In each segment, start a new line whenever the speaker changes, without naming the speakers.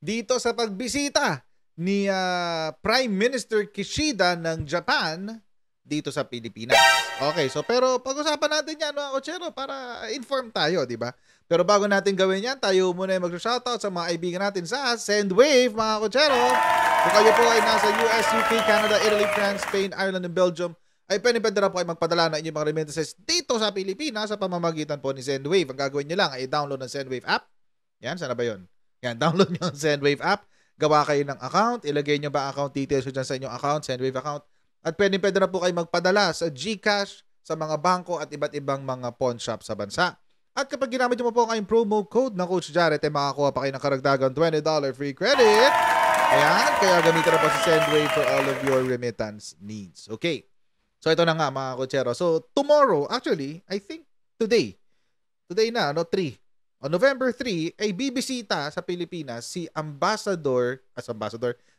dito sa pagbisita ni Prime Minister Kishida ng Japan dito sa Pilipinas. Okay, so pero pag-usapan natin yan mga kotsero para inform tayo, di ba? Pero bago natin gawin yan, tayo muna yung mag-shoutout sa mga kaibigan natin sa Sendwave mga kotsero. Kung kayo po ay nasa US, UK, Canada, Italy, France, Spain, Ireland, and Belgium, ay pwede na po ay magpadala ng inyong mga remittances dito sa Pilipinas sa pamamagitan po ni Sendwave. Ang gagawin nyo lang ay download ng Sendwave app. Yan, sana ba yun? Yan, download nyo ang Sendwave app. Gawa kayo ng account. Ilagay nyo ba account details dyan sa inyong account, Sendwave account. At pwede na po kayo magpadala sa GCash, sa mga bangko at iba't ibang mga pawn shop sa bansa. At kapag ginamit nyo po ang kayong promo code ng Coach Jarret, ay makakuha pa kayo ng karagdagang $20 free credit. Ayan, kaya gamitin na po si Sendwave for all of your remittance needs. Okay. So ito na nga mga kotsero. So tomorrow, actually, I think today na, 3. On November 3, ay bibisita sa Pilipinas si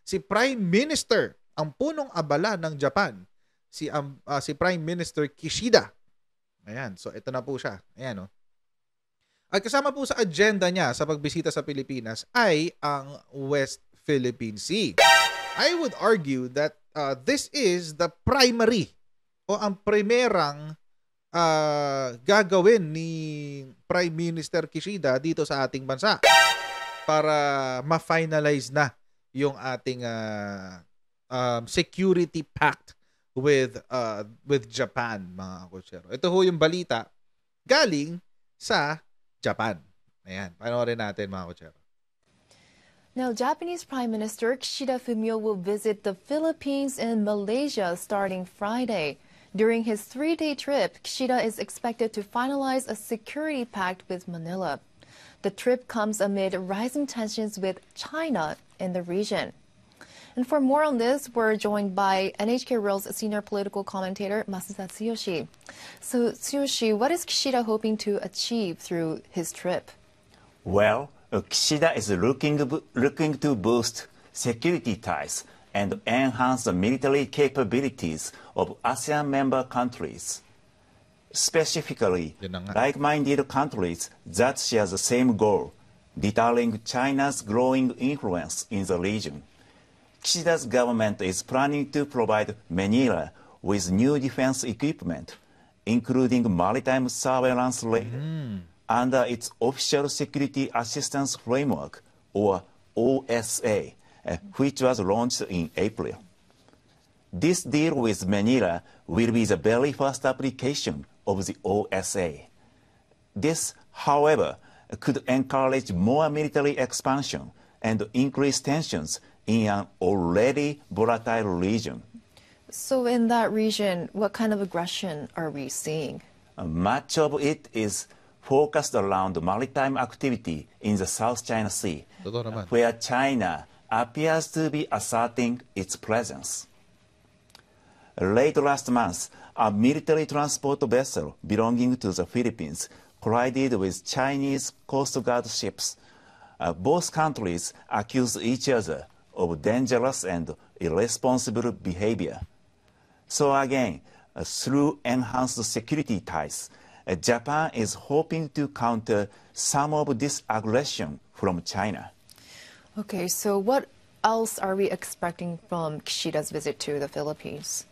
si Prime Minister, ang punong abala ng Japan, si Prime Minister Kishida. Ayan, so ito na po siya. Ayan, At kasama po sa agenda niya sa pagbisita sa Pilipinas ay ang West Philippine Sea. I would argue that this is the primary o ang primerang gagawin ni Prime Minister Kishida dito sa ating bansa para ma-finalize na yung ating security pact with Japan, mga kotsero. Ito ho yung balita galing sa Japan. Ayan, panoorin natin mga kotsero.
Now, Japanese Prime Minister Kishida Fumio will visit the Philippines and Malaysia starting Friday. During his 3-day trip, Kishida is expected to finalize a security pact with Manila. The trip comes amid rising tensions with China in the region. And for more on this, we're joined by NHK World's senior political commentator, Masuda Tsuyoshi. So, Tsuyoshi, what is Kishida hoping to achieve through his trip?
Well, Kishida is looking to boost security ties and enhance the military capabilities of ASEAN member countries. Specifically, like-minded countries that share the same goal, deterring China's growing influence in the region. Kishida's government is planning to provide Manila with new defense equipment, including maritime surveillance radar, under its Official Security Assistance Framework, or OSA, which was launched in April. This deal with Manila will be the very first application of the OSA. This, however, could encourage more military expansion and increase tensions in an already volatile region.
So in that region, what kind of aggression are we seeing?
Much of it is focused around maritime activity in the South China Sea, where China appears to be asserting its presence. Late last month, a military transport vessel belonging to the Philippines collided with Chinese Coast Guard ships. Both countries accused each other of dangerous and irresponsible behavior. So again, through enhanced security ties, Japan is hoping to counter some of this aggression from China.
Okay, so what else are we expecting from Kishida's visit to the Philippines?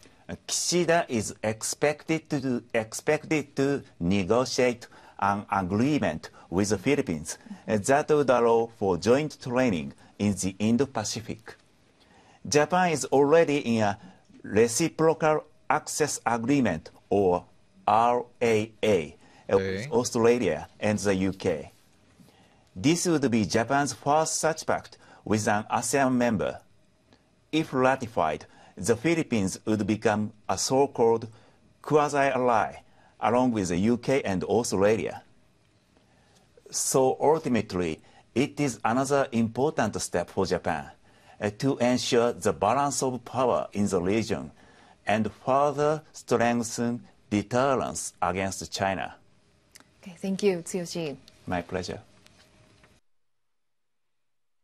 Kishida is expected to negotiate an agreement with the Philippines that would allow for joint training in the Indo-Pacific. Japan is already in a Reciprocal Access Agreement, or RAA, with Australia and the UK. This would be Japan's first such pact with an ASEAN member. If ratified, the Philippines would become a so-called quasi-ally, along with the UK and Australia. So ultimately, it is another important step for Japan to ensure the balance of power in the region and further strengthen deterrence against China.
Okay, thank you, Tsuyoshi.
My pleasure.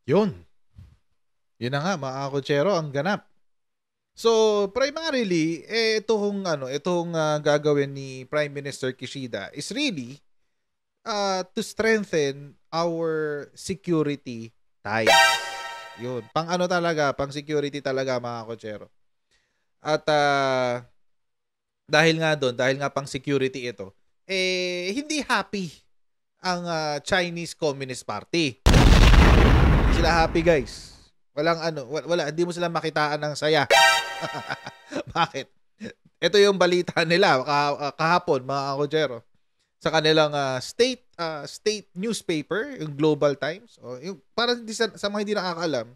Yun na nga, mga kotsero, ang ganap. So, primarily, itong gagawin ni Prime Minister Kishida is really to strengthen our security ties. Yun. Pang ano talaga, pang security talaga mga kotsero. At dahil nga pang security ito, hindi happy ang Chinese Communist Party. Hindi sila happy, guys. Hindi mo sila makitaan ng saya. Bakit? Ito yung balita nila kahapon, mga kotsero. Sa kanilang state newspaper, yung Global Times. Yung para sa mga hindi nakakaalam,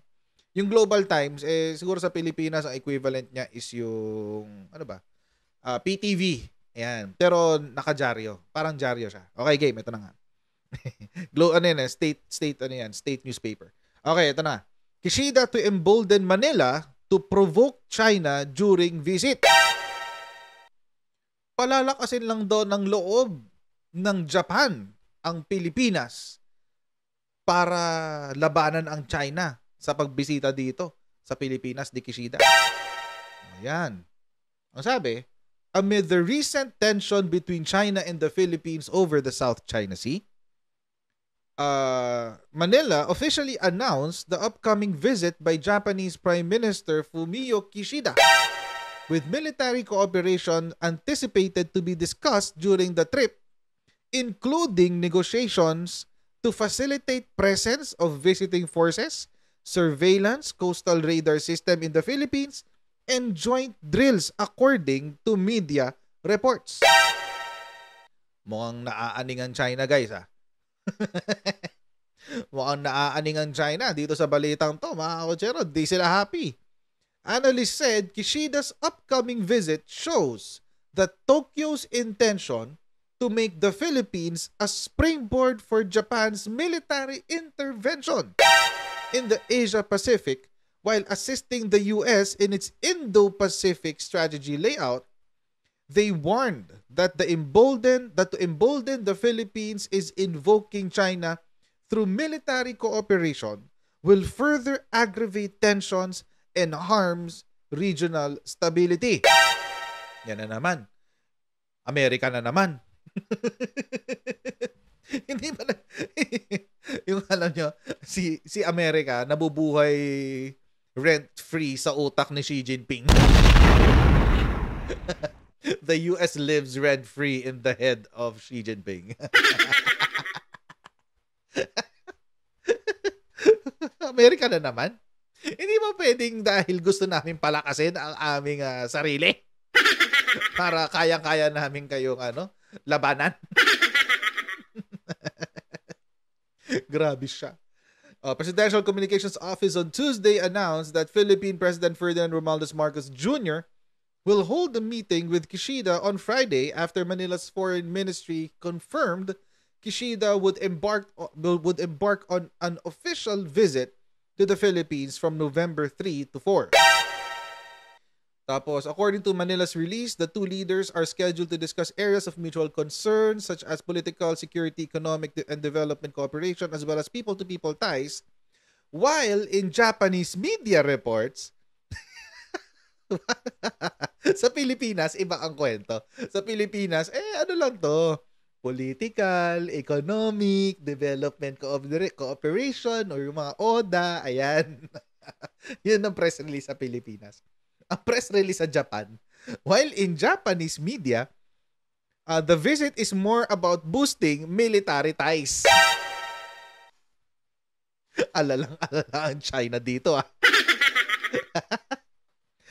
yung Global Times siguro sa Pilipinas ang equivalent niya is yung PTV. Ayan. Pero naka-dyaryo. Parang dyaryo siya. Okay, game, ito na nga. State newspaper. Okay, ito na. Kishida to embolden Manila to provoke China during visit. Palalakasin lang daw ng loob ng Japan ang Pilipinas para labanan ang China sa pagbisita dito sa Pilipinas ni Kishida. Ayan. Ang sabi, amid the recent tension between China and the Philippines over the South China Sea, Manila officially announced the upcoming visit by Japanese Prime Minister Fumio Kishida, with military cooperation anticipated to be discussed during the trip, including negotiations to facilitate presence of visiting forces, surveillance, coastal radar system in the Philippines, and joint drills according to media reports. Mukhang naaaning ang China, guys, Mukhang naaaning ang China dito sa balitang to, mga kotsero. Di sila happy. Analysts said Kishida's upcoming visit shows that Tokyo's intention to make the Philippines a springboard for Japan's military intervention in the Asia-Pacific while assisting the U.S. in its Indo-Pacific strategy layout. They warned that to embolden the Philippines is invoking China through military cooperation will further aggravate tensions and harms regional stability. Yan na naman. Amerika na naman. Hindi ba na, yung alam nyo, si Amerika nabubuhay rent-free sa utak ni Xi Jinping. The US lives rent-free in the head of Xi Jinping. Amerika na naman. Hindi ba pwedeng dahil gusto namin palakasin ang aming sarili? Para kayang-kaya namin kayong labanan. Grabe siya. Presidential Communications Office on Tuesday announced that Philippine President Ferdinand Romualdez Marcos Jr. will hold a meeting with Kishida on Friday after Manila's foreign ministry confirmed Kishida would embark on an official visit to the Philippines from November 3 to 4. Tapos, according to Manila's release, the two leaders are scheduled to discuss areas of mutual concern such as political, security, economic, and development cooperation as well as people-to-people ties. While in Japanese media reports, sa Pilipinas, iba ang kwento. Sa Pilipinas, ano lang to? Political, economic, development cooperation, or yung mga ODA, ayan. Yun ang press release sa Pilipinas. Ang press release sa Japan, while in Japanese media, the visit is more about boosting military ties. Alala ang China dito,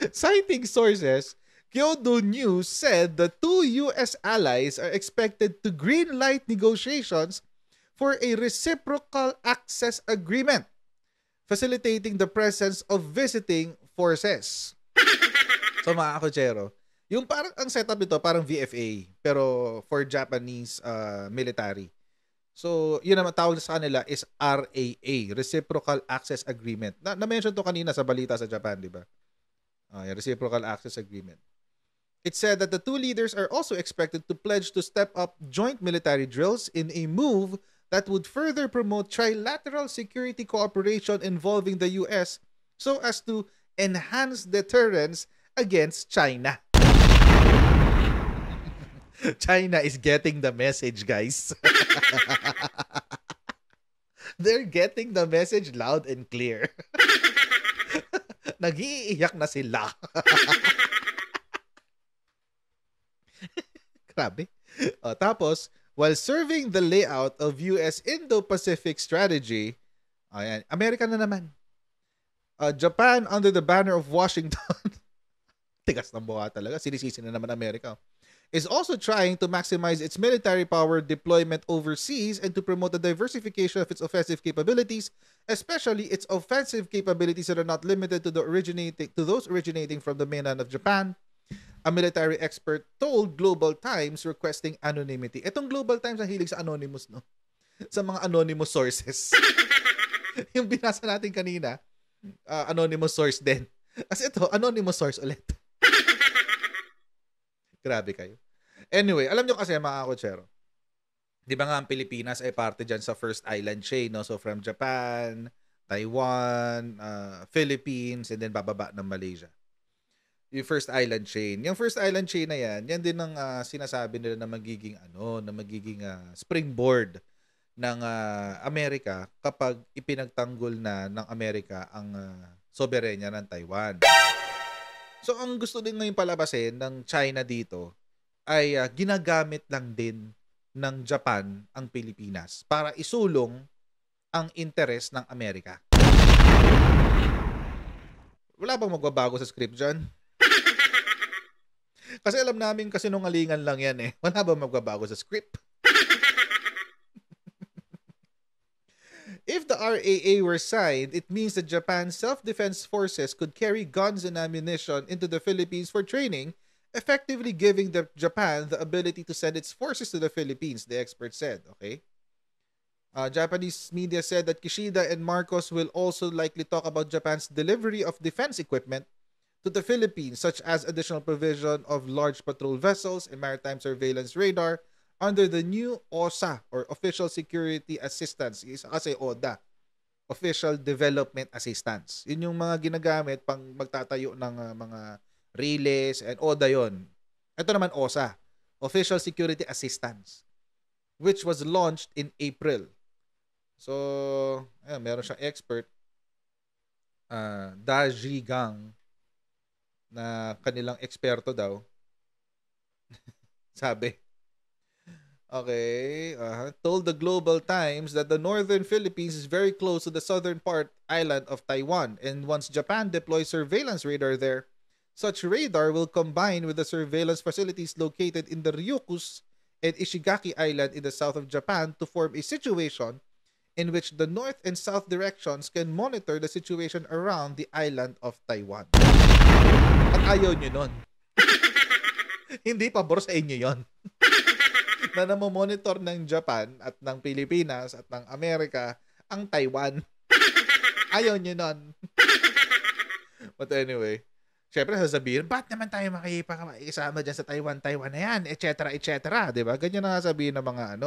Citing sources, Kyodo News said the two U.S. allies are expected to greenlight negotiations for a reciprocal access agreement, facilitating the presence of visiting forces. So mga kotsero, yung parang ang setup nito parang VFA pero for Japanese military. So yun naman tawag sa kanila is RAA, Reciprocal Access Agreement. Na-mention to kanina sa balita sa Japan, di ba? Reciprocal Access Agreement. It said that the two leaders are also expected to pledge to step up joint military drills in a move that would further promote trilateral security cooperation involving the U.S. so as to enhance deterrence against China. China is getting the message, guys. They're getting the message loud and clear. Nag-iiyak na sila. Grabe. Tapos, while serving the layout of US Indo-Pacific strategy, ayan, Amerika na naman. Japan under the banner of Washington. Tigas ng buha talaga. Sinisisi na naman Amerika. Is also trying to maximize its military power deployment overseas and to promote the diversification of its offensive capabilities, especially its offensive capabilities that are not limited to those originating from the mainland of Japan. A military expert told Global Times requesting anonymity. Itong Global Times ang hilig sa anonymous, no? Sa mga anonymous sources. Yung binasa natin kanina, anonymous source din. Kasi ito, anonymous source ulit. Grabe kayo. Anyway, alam nyo kasi mga kotsero, di ba nga ang Pilipinas ay parte dyan sa first island chain, no? So from Japan, Taiwan, Philippines, and then bababa ng Malaysia. Yung first island chain. Yung first island chain na yan din ang sinasabi nila na magiging springboard ng Amerika kapag ipinagtanggol na ng Amerika ang soberenya ng Taiwan. So, ang gusto din ngayon palabasin ng China dito ay ginagamit lang din ng Japan ang Pilipinas para isulong ang interes ng Amerika. Wala bang magbabago sa script dyan? Kasi alam namin kasinungalingan lang yan eh. Wala bang magbabago sa script? If the RAA were signed, it means that Japan's self-defense forces could carry guns and ammunition into the Philippines for training, effectively giving Japan the ability to send its forces to the Philippines, the expert said. Okay. Japanese media said that Kishida and Marcos will also likely talk about Japan's delivery of defense equipment to the Philippines, such as additional provision of large patrol vessels and maritime surveillance radar, under the new OSA or Official Security Assistance, isa kasi ODA, Official Development Assistance. Yun yung mga ginagamit pang magtatayo ng mga relays and ODA yon. Ito naman OSA, Official Security Assistance, which was launched in April. So, ayan, meron siyang expert, Dajigang, na kanilang eksperto daw. Sabi, okay, told the Global Times that the northern Philippines is very close to the southern island of Taiwan, and once Japan deploys surveillance radar there, such radar will combine with the surveillance facilities located in the Ryukyus and Ishigaki Island in the south of Japan to form a situation in which the north and south directions can monitor the situation around the island of Taiwan. At ayaw nyo nun. Hindi pabor sa inyo yon. Na namomonitor ng Japan at ng Pilipinas at ng Amerika ang Taiwan. Ayaw nyo nun. But anyway, syempre sasabihin, ba't naman tayo makikisama dyan sa Taiwan na yan, etc. Diba? Ganyan na sabihin ng mga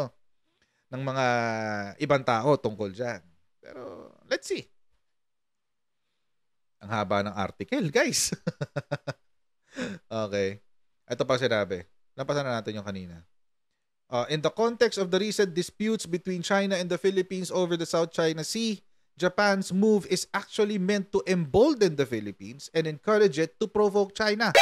ng mga ibang tao tungkol dyan. Pero, let's see. Ang haba ng article, guys. Okay. Ito pa sinabi. Napasan na natin yung kanina. In the context of the recent disputes between China and the Philippines over the South China Sea, Japan's move is actually meant to embolden the Philippines and encourage it to provoke China.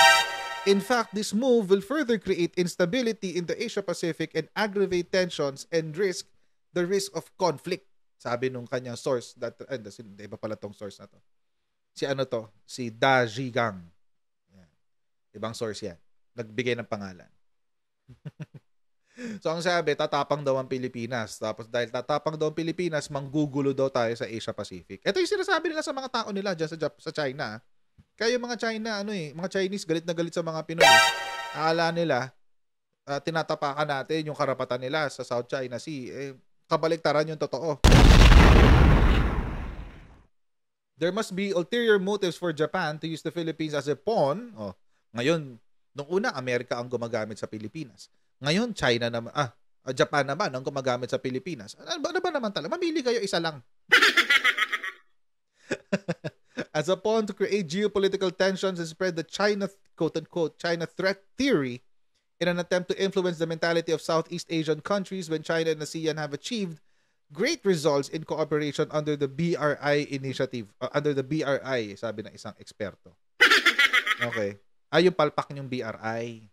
In fact, this move will further create instability in the Asia-Pacific and aggravate tensions and the risk of conflict. Sabi nung kanyang source, iba pala tong source na to. Si Dajigang. Ibang source yan. Nagbigay ng pangalan. So, ang sabi, tatapang daw ang Pilipinas. Tapos, dahil tatapang daw ang Pilipinas, manggugulo daw tayo sa Asia-Pacific. Ito yung sinasabi nila sa mga tao nila dyan sa China. Kaya yung mga China, mga Chinese, galit na galit sa mga Pinoy. Akala nila, tinatapakan natin yung karapatan nila sa South China Sea. Kabaliktaran yung totoo. There must be ulterior motives for Japan to use the Philippines as a pawn. Ngayon, nung una, Amerika ang gumagamit sa Pilipinas. Ngayon, Japan naman ang gumagamit sa Pilipinas. Ano ba naman talaga? Mamili kayo, isa lang. As a pawn to create geopolitical tensions and spread the China, quote-unquote, China threat theory in an attempt to influence the mentality of Southeast Asian countries when China and ASEAN have achieved great results in cooperation under the BRI initiative. Under the BRI, sabi ng isang eksperto. Okay. Yung palpak niyong BRI.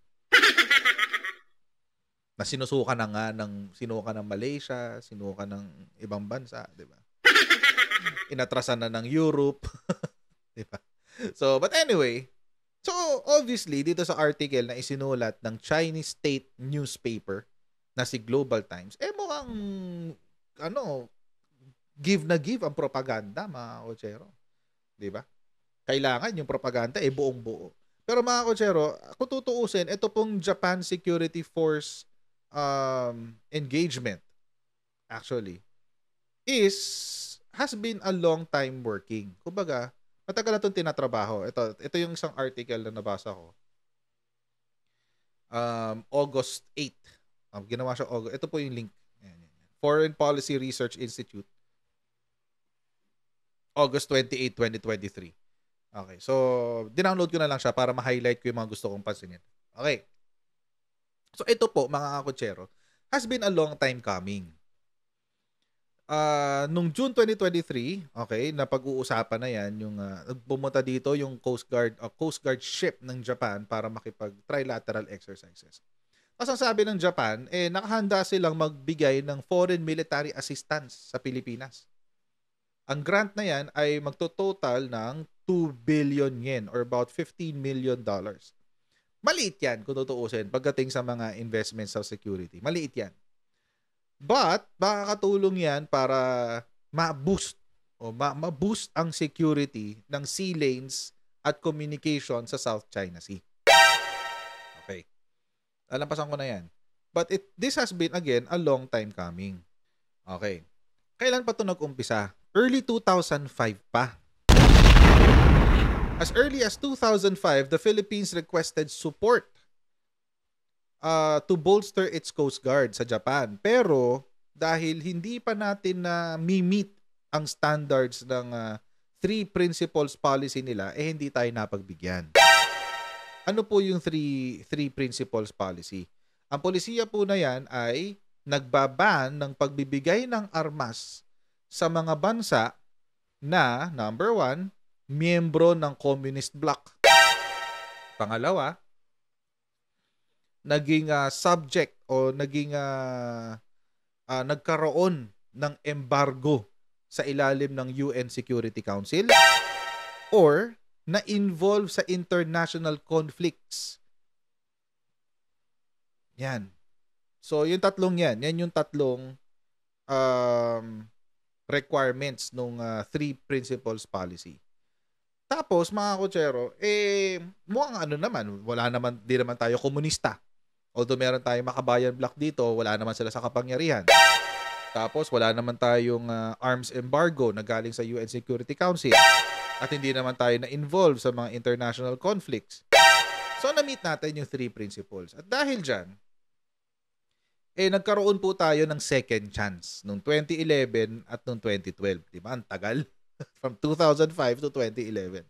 Na sinuka ng Malaysia, sinuka ng ibang bansa, di ba? Inatrasan na ng Europe. Di ba? So, but anyway, so obviously, dito sa article na isinulat ng Chinese state newspaper na si Global Times, mukhang, give na give ang propaganda, mga kotsero. Di ba? Kailangan yung propaganda, buong-buo. Pero mga kotsero, kung tutuusin, ito pong Japan Security Force engagement, actually, has been a long time working. Kumbaga, matagal na itong tinatrabaho. Ito yung isang article na nabasa ko. August 8. Ginawa siya August. Ito po yung link. Foreign Policy Research Institute. August 28, 2023. Okay. So, dinownload ko na lang siya para ma-highlight ko yung mga gusto kong pansinin. Okay. So, ito po, mga kakutsero, has been a long time coming. Nung June 2023, okay, napag-uusapan na yan, yung pumunta dito yung Coast Guard ship ng Japan para makipag-trilateral exercises. Tapos ang sabi ng Japan, nakahanda silang magbigay ng foreign military assistance sa Pilipinas. Ang grant na yan ay magtototal ng 2 billion yen or about $15 million. Maliit yan kung tutuusin pagdating sa mga investments sa security. Maliit yan. But, makakatulong yan para ma-boost ang security ng sea lanes at communication sa South China Sea. Okay. Alampasan ko na yan. But this has been, again, a long time coming. Okay. Kailan pa ito nag-umpisa? Early 2005 pa. As early as 2005, the Philippines requested support to bolster its Coast Guard sa Japan. Pero dahil hindi pa natin na meet ang standards ng 3 principles policy nila, hindi tayo napagbigyan. Ano po yung 3 principles policy? Ang polisiya po na yan ay nagbaban ng pagbibigay ng armas sa mga bansa na, number 1, miyembro ng communist bloc. Pangalawa, naging subject o nagkaroon ng embargo sa ilalim ng UN Security Council or na-involve sa international conflicts. Yan. So, yung tatlong yan yung tatlong requirements ng 3 principles policy. Tapos, mga kutsero, mukhang di naman tayo komunista. Although meron tayong makabayan bloc dito, wala naman sila sa kapangyarihan. Tapos, wala naman tayong arms embargo na galing sa UN Security Council. At hindi naman tayo na-involve sa mga international conflicts. So, na-meet natin yung 3 principles. At dahil dyan, nagkaroon po tayo ng second chance noong 2011 at noong 2012. Diba? Ang tagal. From 2005 to 2011.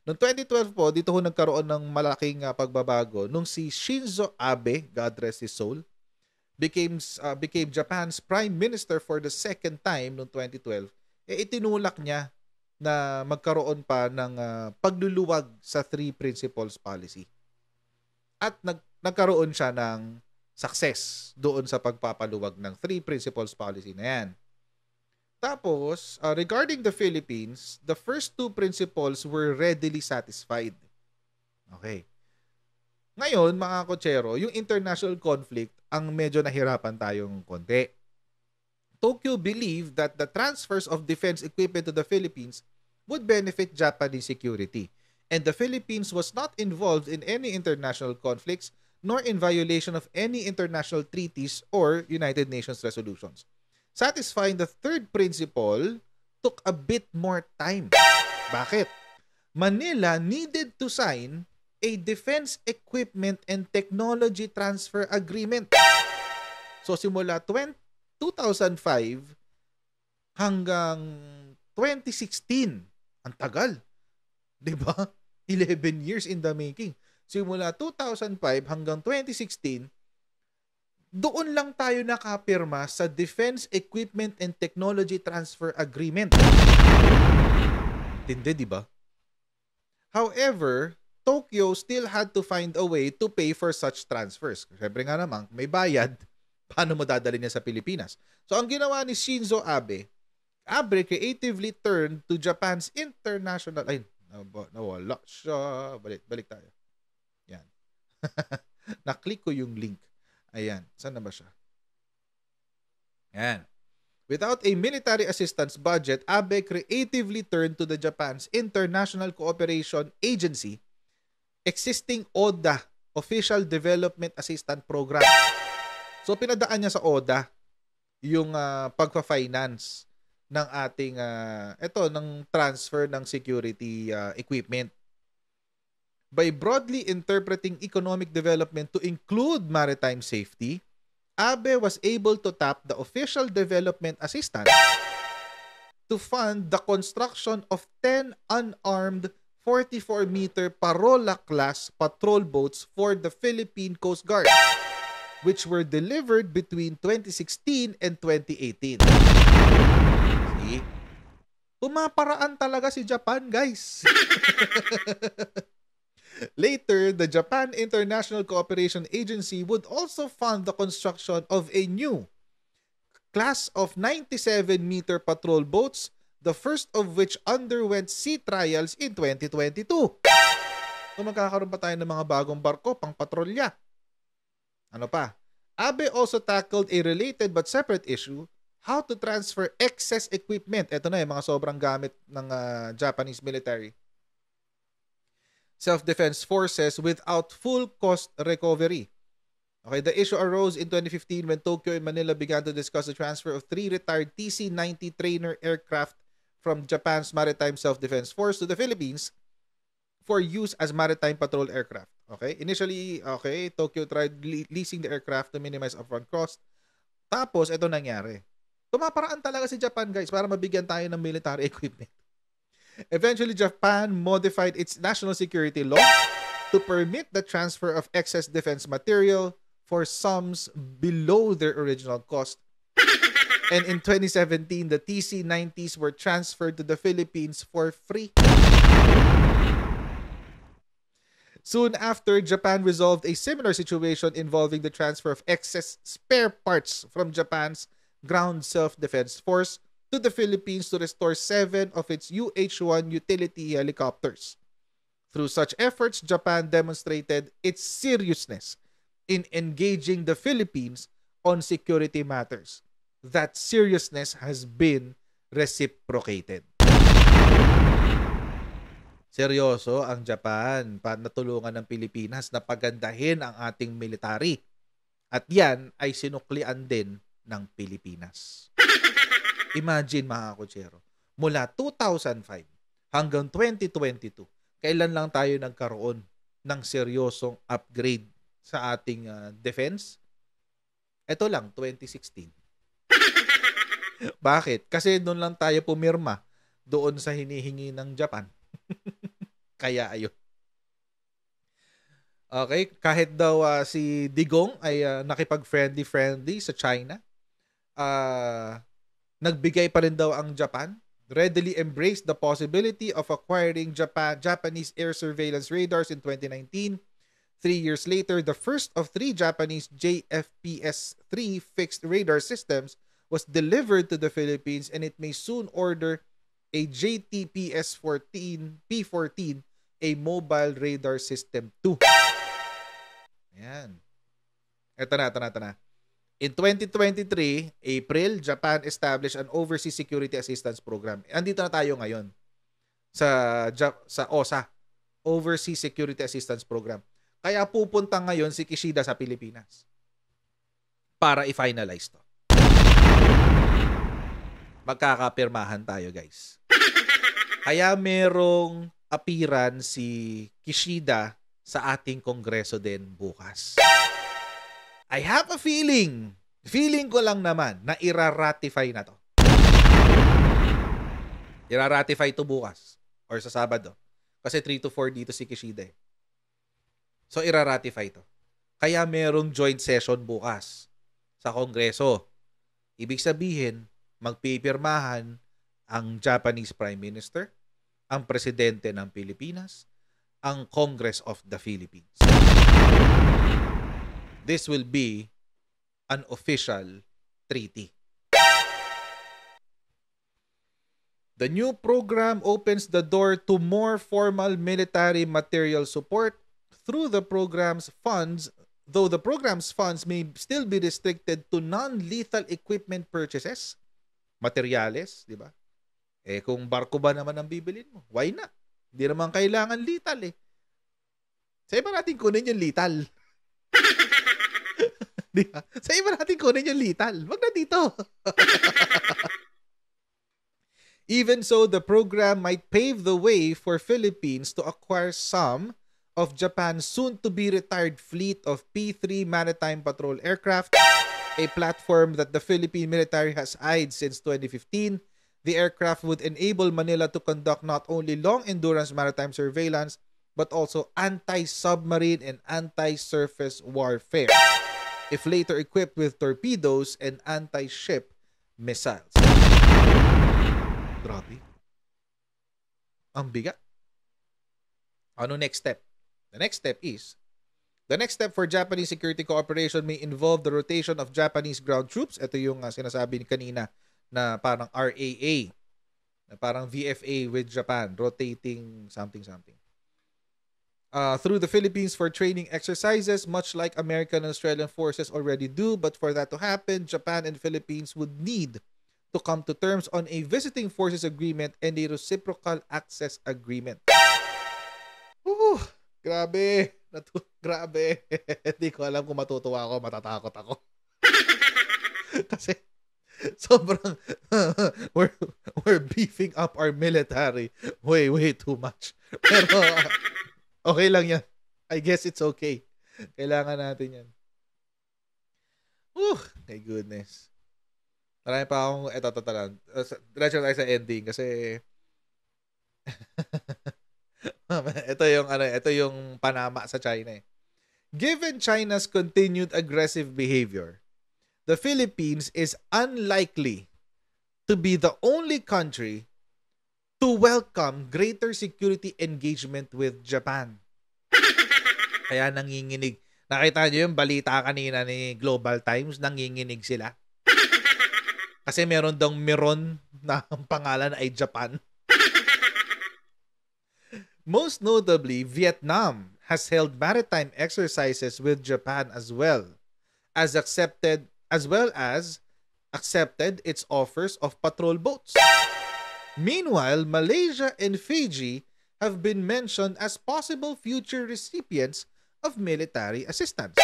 Noong 2012 po, dito ho nagkaroon ng malaking pagbabago nung si Shinzo Abe, God rest his soul, became Japan's Prime Minister for the second time noong 2012. Itinulak niya na magkaroon pa ng pagluluwag sa 3 principles policy. At nagkaroon siya ng success doon sa pagpapaluwag ng 3 principles policy na yan. Tapos, regarding the Philippines, the first 2 principles were readily satisfied. Okay. Ngayon, mga kotsero, yung international conflict, ang medyo nahirapan tayong konti. Tokyo believed that the transfers of defense equipment to the Philippines would benefit Japanese security, and the Philippines was not involved in any international conflicts nor in violation of any international treaties or United Nations resolutions. Satisfying the 3rd principle took a bit more time. Bakit? Manila needed to sign a defense equipment and technology transfer agreement. So simula 2005 hanggang 2016, ang tagal. 'Di ba? 11 years in the making. Simula 2005 hanggang 2016, doon lang tayo nakapirma sa Defense Equipment and Technology Transfer Agreement. Tindi, di ba? However, Tokyo still had to find a way to pay for such transfers. Siyempre nga naman, may bayad, paano mo dadalhin niya sa Pilipinas? So, ang ginawa ni Shinzo Abe creatively turned to Japan's international... Ay, nawala siya. Balik tayo. Yan. Na-click ko yung link. Ayan. Saan na ba siya? Ayan. Without a military assistance budget, Abe creatively turned to the Japan's International Cooperation Agency, existing ODA, Official Development Assistance Program. So, pinadaan niya sa ODA yung pagpa-finance ng ating, ng transfer ng security equipment. By broadly interpreting economic development to include maritime safety, Abe was able to tap the official development assistance to fund the construction of 10 unarmed 44-meter Parola-class patrol boats for the Philippine Coast Guard, which were delivered between 2016 and 2018. See? Pumaparaan talaga si Japan, guys. Later, the Japan International Cooperation Agency would also fund the construction of a new class of 97-meter patrol boats, the first of which underwent sea trials in 2022. So magkakaroon pa tayo ng mga bagong barko pang patrolya. Ano pa? Abe also tackled a related but separate issue, how to transfer excess equipment. Ito na yung mga sobrang gamit ng Japanese military self-defense forces without full cost recovery. Okay, the issue arose in 2015 when Tokyo and Manila began to discuss the transfer of 3 retired TC-90 trainer aircraft from Japan's Maritime Self-Defense Force to the Philippines for use as maritime patrol aircraft. Okay, initially, Tokyo tried leasing the aircraft to minimize upfront cost. Tapos, ito nangyari. Tumaparaan talaga si Japan, guys, para mabigyan tayo ng military equipment. Eventually, Japan modified its national security law to permit the transfer of excess defense material for sums below their original cost. And in 2017, the TC-90s were transferred to the Philippines for free. Soon after, Japan resolved a similar situation involving the transfer of excess spare parts from Japan's Ground Self-Defense Force to the Philippines to restore 7 of its UH-1 utility helicopters. Through such efforts, Japan demonstrated its seriousness in engaging the Philippines on security matters. That seriousness has been reciprocated. Seryoso ang Japan natulungan ng Pilipinas na pagandahin ang ating military. At yan ay sinuklian din ng Pilipinas. Imagine mga kutsero, mula 2005 hanggang 2022, kailan lang tayo nagkaroon ng seryosong upgrade sa ating defense? Ito lang, 2016. Bakit? Kasi doon lang tayo pumirma doon sa hinihingi ng Japan. Kaya ayun. Okay, kahit daw si Digong ay nakipag-friendly sa China, nagbigay pa rin daw ang Japan, readily embraced the possibility of acquiring Japanese air surveillance radars in 2019. 3 years later, the first of 3 Japanese JFPS-3 fixed radar systems was delivered to the Philippines, and it may soon order a JTPS-14 P-14, a mobile radar system 2. Ayan. Ito na. In 2023, April, Japan established an Overseas Security Assistance Program. Andito na tayo ngayon sa OSA, Overseas Security Assistance Program. Kaya pupunta ngayon si Kishida sa Pilipinas para i-finalize to. Magkakapirmahan tayo, guys. Kaya merong appearance si Kishida sa ating kongreso din bukas. I have a feeling ko lang naman na ira-ratify na to. Ira-ratify to bukas or sa Sabado. Kasi 3 to 4 dito si Kishida eh. So ira-ratify to. Kaya merong joint session bukas sa Kongreso. Ibig sabihin, magpipirmahan ang Japanese Prime Minister, ang Presidente ng Pilipinas, ang Congress of the Philippines. This will be an official treaty. The new program opens the door to more formal military material support through the program's funds, though the program's funds may still be restricted to non-lethal equipment purchases, materyales, di ba? Kung barko ba naman ang bibilin mo, why not? Hindi naman kailangan lethal eh. Sa iba natin kunin yung lethal. Di ba? Sa iba natin kunin yung lethal. Wag na dito. Even so, the program might pave the way for Philippines to acquire some of Japan's soon-to-be retired fleet of P-3 Maritime Patrol aircraft, a platform that the Philippine military has eyed since 2015. The aircraft would enable Manila to conduct not only long-endurance maritime surveillance, but also anti-submarine and anti-surface warfare, if later equipped with torpedoes and anti-ship missiles. Grabe. Ang bigat. Ano next step? The next step for Japanese security cooperation may involve the rotation of Japanese ground troops. Ito yung sinasabi kanina na parang RAA, na parang VFA with Japan, rotating something. Through the Philippines for training exercises, much like American and Australian forces already do. But for that to happen, Japan and Philippines would need to come to terms on a visiting forces agreement and a reciprocal access agreement. Grabe. Grabe. Hindi ko alam kung matutuwa ako, matatakot ako. Kasi sobrang we're beefing up our military way too much. Pero okay lang yan. I guess it's okay. Kailangan natin yan. My goodness. Marami pa akong etatalan. Diretso tayo sa ending kasi ito yung panama sa China eh. Given China's continued aggressive behavior, the Philippines is unlikely to be the only country to welcome greater security engagement with Japan. Kaya nanginginig. Nakita niyo yung balita kanina ni Global Times, nanginginig sila. Kasi meron daw meron na ang pangalan ay Japan. Most notably, Vietnam has held maritime exercises with Japan as well as accepted its offers of patrol boats. Meanwhile, Malaysia and Fiji have been mentioned as possible future recipients of military assistance.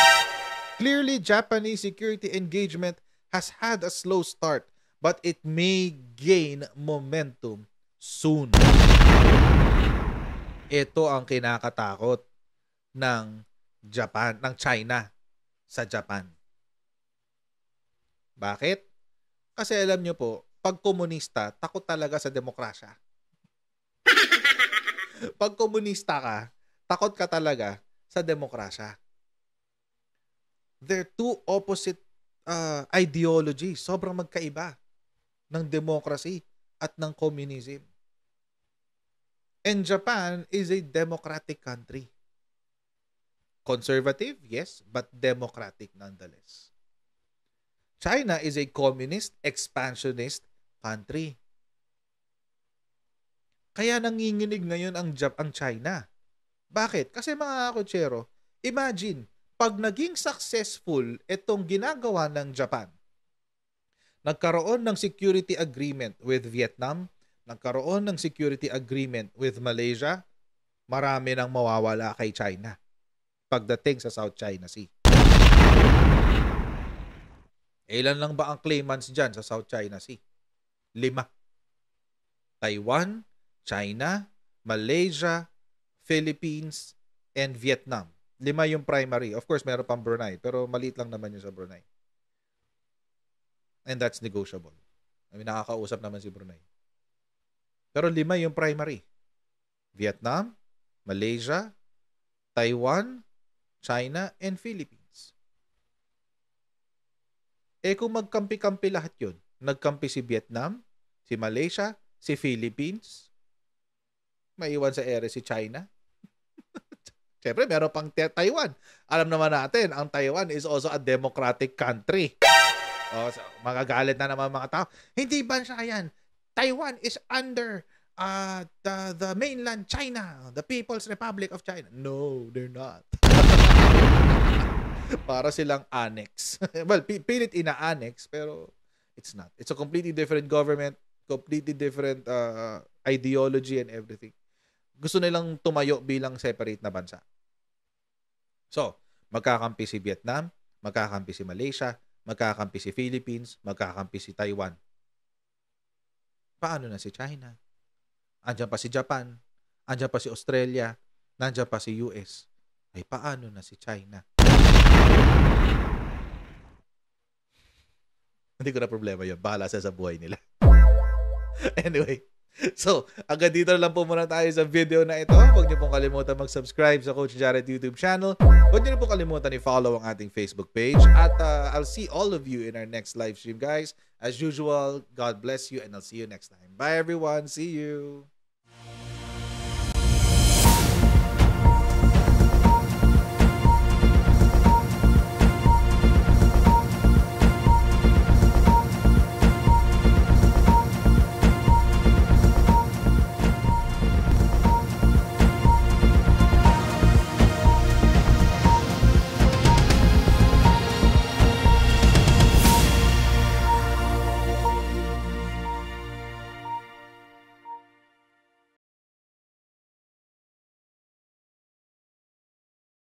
Clearly, Japanese security engagement has had a slow start, but it may gain momentum soon. Ito ang kinakatakot ng China sa Japan. Bakit? Kasi alam nyo po, pag komunista, takot talaga sa demokrasya. Pag komunista ka, takot ka talaga sa demokrasya. They're two opposite ideologies. Sobrang magkaiba ng democracy at ng communism. And Japan is a democratic country. Conservative, yes, but democratic nonetheless. China is a communist, expansionist country. Kaya nanginginig ngayon ang China. Bakit? Kasi mga kotsero, imagine, pag naging successful itong ginagawa ng Japan, nagkaroon ng security agreement with Vietnam, nagkaroon ng security agreement with Malaysia, marami nang mawawala kay China pagdating sa South China Sea. Ilan lang ba ang claimants dyan sa South China Sea? 5. Taiwan, China, Malaysia, Philippines, and Vietnam. 5 yung primary. Of course, meron pang Brunei, pero maliit lang naman yung sa Brunei. And that's negotiable. I mean, nakakausap naman si Brunei. Pero 5 yung primary. Vietnam, Malaysia, Taiwan, China, and Philippines. Eh kung magkampi-kampi lahat yun, nagkampi si Vietnam, si Malaysia, si Philippines, maiwan sa ere si China. Siyempre, meron pang Taiwan. Alam naman natin, ang Taiwan is also a democratic country. O, so, magagalit na naman mga tao. Hindi bansa yan. Taiwan is under the mainland China, the People's Republic of China. No, they're not. Para silang annex. Well, pilit ina-annex, pero it's not. It's a completely different government, completely different ideology and everything. Gusto nilang tumayo bilang separate na bansa. So, magkakampi si Vietnam, magkakampi si Malaysia, magkakampi si Philippines, magkakampi si Taiwan. Paano na si China? Andiyan pa si Japan, andiyan pa si Australia, nandiyan pa si US. Ay, paano na si China? Hindi ko na problema yun. Bahala sa buhay nila. Anyway, so, agad dito lang po muna tayo sa video na ito. Huwag niyo pong kalimutan mag-subscribe sa Coach Jarret YouTube channel. Huwag niyo pong kalimutan i-follow ang ating Facebook page. At I'll see all of you in our next live stream, guys. As usual, God bless you and I'll see you next time. Bye, everyone. See you.